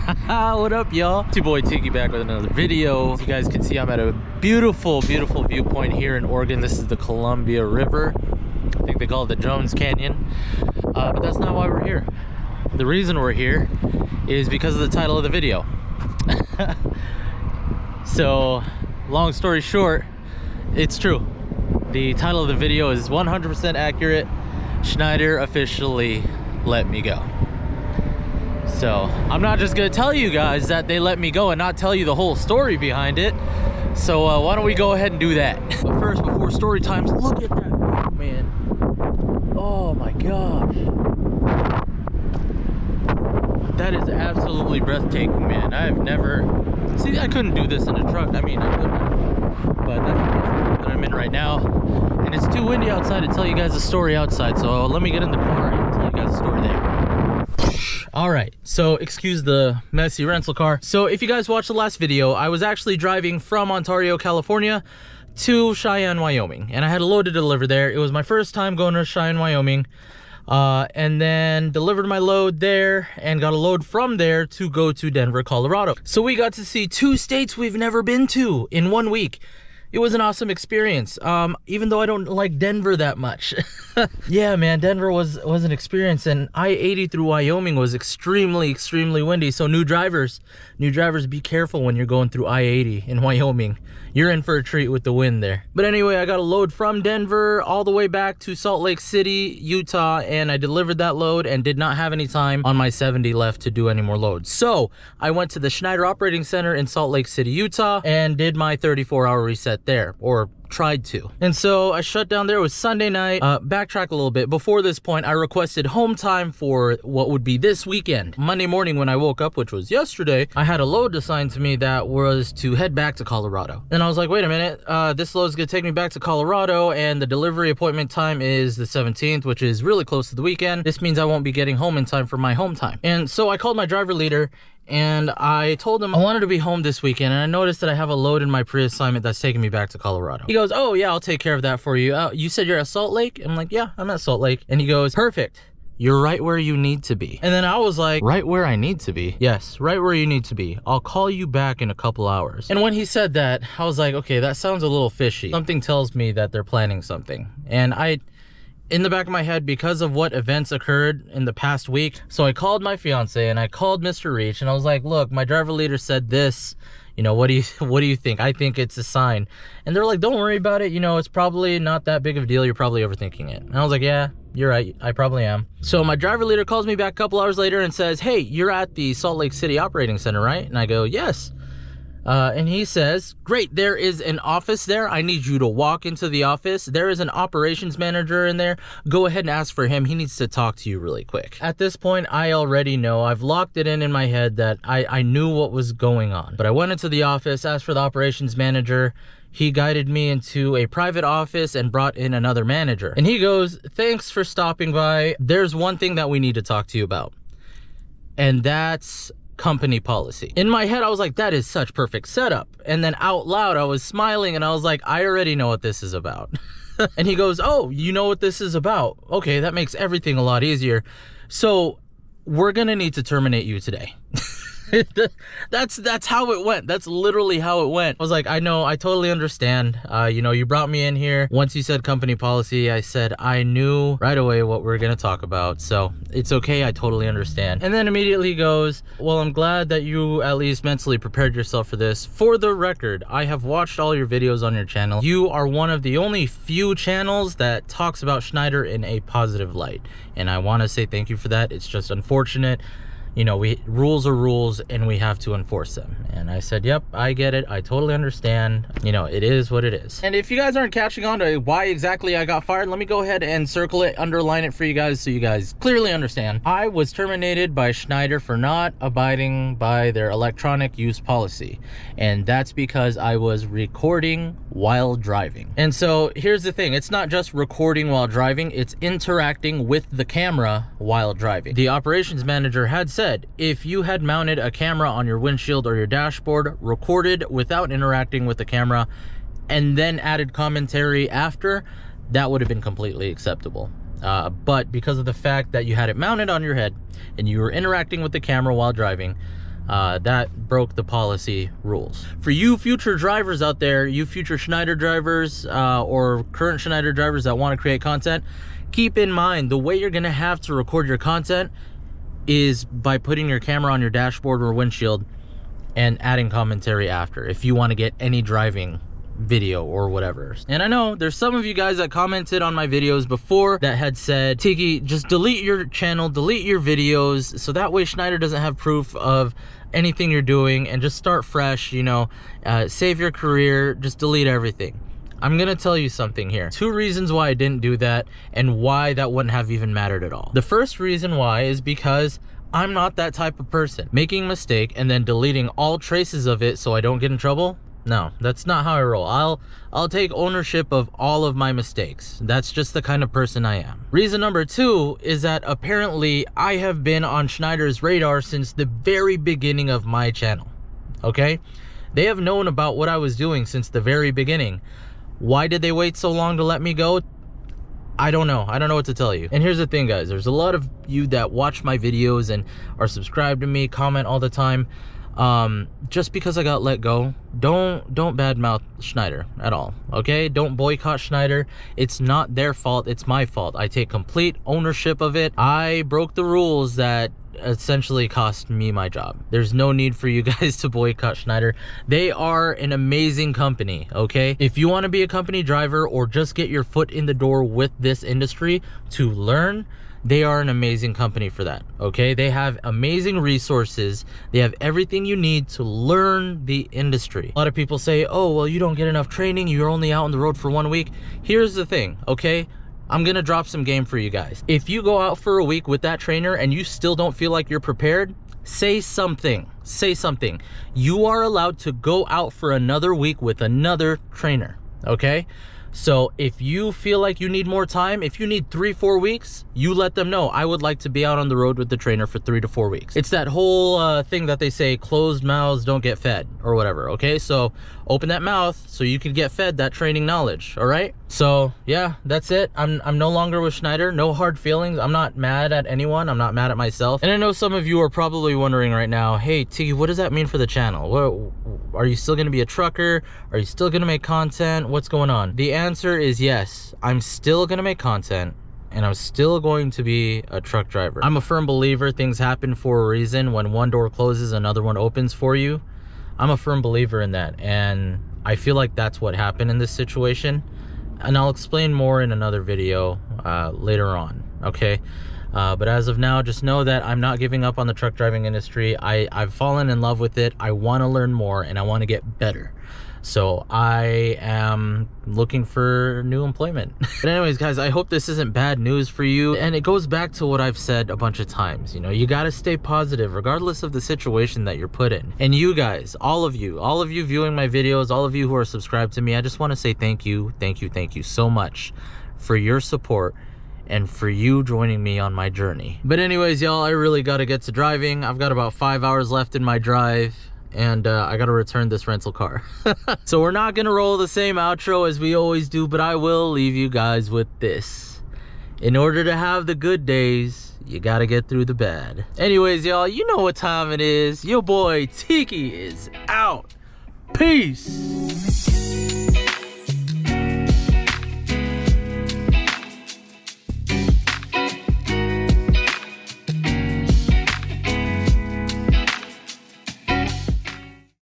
What up, y'all? It's your boy Tiki back with another video. As you guys can see, I'm at a beautiful viewpoint here in Oregon. This is the Columbia River. I think they call it the Jones Canyon, but that's not why we're here. The reason we're here is because of the title of the video. So long story short, it's true. The title of the video is 100% accurate. Schneider officially let me go. So I'm not just gonna tell you guys that they let me go and not tell you the whole story behind it. So why don't we go ahead and do that. But first, before story times, look at that view, man. Oh my gosh. That is absolutely breathtaking, man. I've never... See, I couldn't do this in a truck. I mean, I could have. But that's the nature that I'm in right now. And it's too windy outside to tell you guys a story outside. So let me get in the car and tell you guys a story there. All right, so excuse the messy rental car. So if you guys watched the last video, I was actually driving from Ontario, California to Cheyenne, Wyoming. And I had a load to deliver there. It was my first time going to Cheyenne, Wyoming. And then delivered my load there and got a load from there to go to Denver, Colorado. So we got to see 2 states we've never been to in 1 week. It was an awesome experience, even though I don't like Denver that much. Yeah, man, Denver was an experience, and I-80 through Wyoming was extremely windy. So new drivers, be careful when you're going through I-80 in Wyoming. You're in for a treat with the wind there. But anyway, I got a load from Denver all the way back to Salt Lake City, Utah, and I delivered that load and did not have any time on my 70 left to do any more loads. So I went to the Schneider Operating Center in Salt Lake City, Utah, and did my 34-hour reset there, or tried to. And so I shut down there. It was Sunday night. Backtrack a little bit. Before this point, I requested home time for what would be this weekend. Monday morning when I woke up, which was yesterday, I had a load assigned to me that was to head back to Colorado. And I was like, wait a minute, this load is gonna take me back to Colorado, and the delivery appointment time is the 17th, which is really close to the weekend. This means I won't be getting home in time for my home time. And so I called my driver leader and I told him I wanted to be home this weekend, and I noticed that I have a load in my pre-assignment that's taking me back to Colorado. He goes, oh yeah, I'll take care of that for you. You said you're at Salt Lake? I'm like, yeah, I'm at Salt Lake. And he goes, perfect. You're right where you need to be. And then I was like, right where I need to be? Yes, right where you need to be. I'll call you back in a couple hours. And when he said that, I was like, okay, that sounds a little fishy. Something tells me that they're planning something. And in the back of my head, because of what events occurred in the past week, so I called my fiance and I called Mr. Reach and I was like, look, my driver leader said this, you know, what do you think? I think it's a sign. And they're like, don't worry about it, you know, it's probably not that big of a deal, you're probably overthinking it. And I was like, yeah, you're right, I probably am. So my driver leader calls me back a couple hours later and says, hey, you're at the Salt Lake City Operating Center, right? And I go, yes. And he says, great, there is an office there. I need you to walk into the office. There is an operations manager in there. Go ahead and ask for him. He needs to talk to you really quick. At this point, I already know. I've locked it in my head that I knew what was going on. But I went into the office, asked for the operations manager. He guided me into a private office and brought in another manager. And he goes, thanks for stopping by. There's one thing that we need to talk to you about. And that's company policy. In my head, I was like, that is such perfect setup. And then out loud, I was smiling and I was like, I already know what this is about. And he goes, oh, you know what this is about? Okay, that makes everything a lot easier. So we're gonna need to terminate you today. That's how it went. That's literally how it went. I was like, I know, I totally understand. You know, you brought me in here. Once you said company policy, I said I knew right away what we're gonna talk about. So it's okay, I totally understand. And then immediately goes, well, I'm glad that you at least mentally prepared yourself for this. For the record, I have watched all your videos on your channel. You are one of the only few channels that talks about Schneider in a positive light. And I wanna say thank you for that. It's just unfortunate. You know, rules are rules and we have to enforce them. And I said, yep, I get it. I totally understand. You know, it is what it is. And if you guys aren't catching on to why exactly I got fired, let me go ahead and circle it, underline it for you guys so you guys clearly understand. I was terminated by Schneider for not abiding by their electronic use policy. And that's because I was recording while driving. And so here's the thing. It's not just recording while driving. It's interacting with the camera while driving. The operations manager had said, if you had mounted a camera on your windshield or your dashboard, recorded without interacting with the camera, and then added commentary after, that would have been completely acceptable. But because of the fact that you had it mounted on your head and you were interacting with the camera while driving, That broke the policy rules. For you future drivers out there, you future Schneider drivers or current Schneider drivers that want to create content, keep in mind the way you're going to have to record your content is by putting your camera on your dashboard or windshield and adding commentary after, if you want to get any driving video or whatever. And I know there's some of you guys that commented on my videos before that had said, Tiki, just delete your channel, delete your videos, so that way Schneider doesn't have proof of anything you're doing, and just start fresh, you know, save your career, just delete everything. I'm gonna tell you something here. 2 reasons why I didn't do that and why that wouldn't have even mattered at all. The first reason why is because I'm not that type of person. Making a mistake and then deleting all traces of it so I don't get in trouble, no, that's not how I roll. I'll take ownership of all of my mistakes. That's just the kind of person I am. Reason number 2 is that apparently I have been on Schneider's radar since the very beginning of my channel, okay? They have known about what I was doing since the very beginning. Why did they wait so long to let me go? I don't know. I don't know what to tell you. And here's the thing, guys. There's a lot of you that watch my videos and are subscribed to me, comment all the time. Just because I got let go, don't badmouth Schneider at all, okay? Don't boycott Schneider. It's not their fault, it's my fault. I take complete ownership of it. I broke the rules that essentially cost me my job. There's no need for you guys to boycott Schneider. They are an amazing company, okay? If you want to be a company driver or just get your foot in the door with this industry to learn, they are an amazing company for that, okay? They have amazing resources. They have everything you need to learn the industry. A lot of people say, oh, well, you don't get enough training, you're only out on the road for 1 week. Here's the thing, okay? I'm gonna drop some game for you guys. If you go out for a week with that trainer and you still don't feel like you're prepared, say something. Say something. You are allowed to go out for another week with another trainer, okay? So if you feel like you need more time, if you need 3-4 weeks, you let them know. I would like to be out on the road with the trainer for 3 to 4 weeks. It's that whole thing that they say, closed mouths don't get fed or whatever, okay? So open that mouth so you can get fed that training knowledge, all right? So yeah, that's it. I'm no longer with Schneider. No hard feelings. I'm not mad at anyone. I'm not mad at myself. And I know some of you are probably wondering right now, hey, Tiki, what does that mean for the channel? Are you still gonna be a trucker? Are you still gonna make content? What's going on? The answer is yes. I'm still gonna make content and I'm still going to be a truck driver. I'm a firm believer things happen for a reason. When one door closes, another one opens for you. I'm a firm believer in that, and I feel like that's what happened in this situation. And I'll explain more in another video later on, okay? But as of now, just know that I'm not giving up on the truck driving industry. I've fallen in love with it. I want to learn more and I want to get better. So I am looking for new employment. But anyways, guys, I hope this isn't bad news for you. And it goes back to what I've said a bunch of times. You know, you got to stay positive regardless of the situation that you're put in. And you guys, all of you viewing my videos, all of you who are subscribed to me, I just want to say thank you so much for your support and for you joining me on my journey. But anyways, y'all, I really got to get to driving. I've got about 5 hours left in my drive, and I gotta return this rental car. So we're not gonna roll the same outro as we always do, but I will leave you guys with this. In order to have the good days, you gotta get through the bad. Anyways, y'all, you know what time it is. Your boy Tiki is out. Peace.